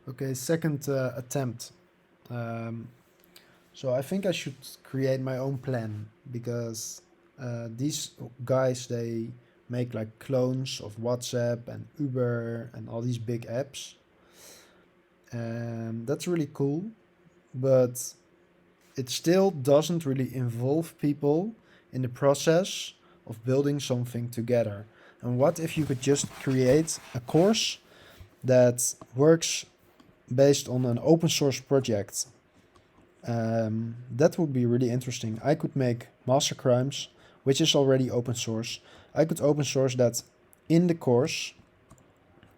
Okay, second attempt. Um, so I think I should create my own plan because these guys they make like clones of WhatsApp and Uber and all these big apps, and that's really cool. But it still doesn't really involve people in the process of building something together. And what if you could just create a course that works based on an open source project? That would be really interesting. I could make MasterCrimeZ, which is already open source. I could open source that in the course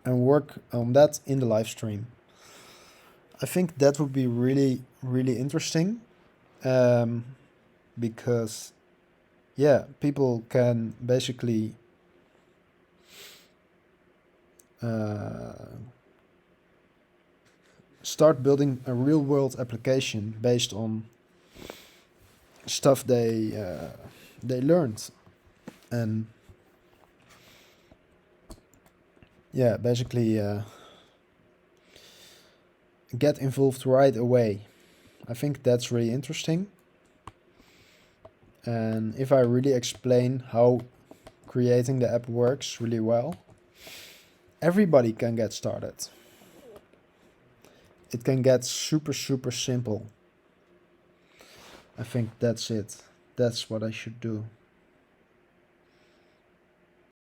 and work on that in the live stream. I think that would be really, really interesting um, because, yeah, people can basically uh, start building a real world application based on stuff they learned. And yeah, basically get involved right away. I think that's really interesting. And if I really explain how creating the app works really well, everybody can get started. It can get super, super simple. I think that's it. That's what I should do.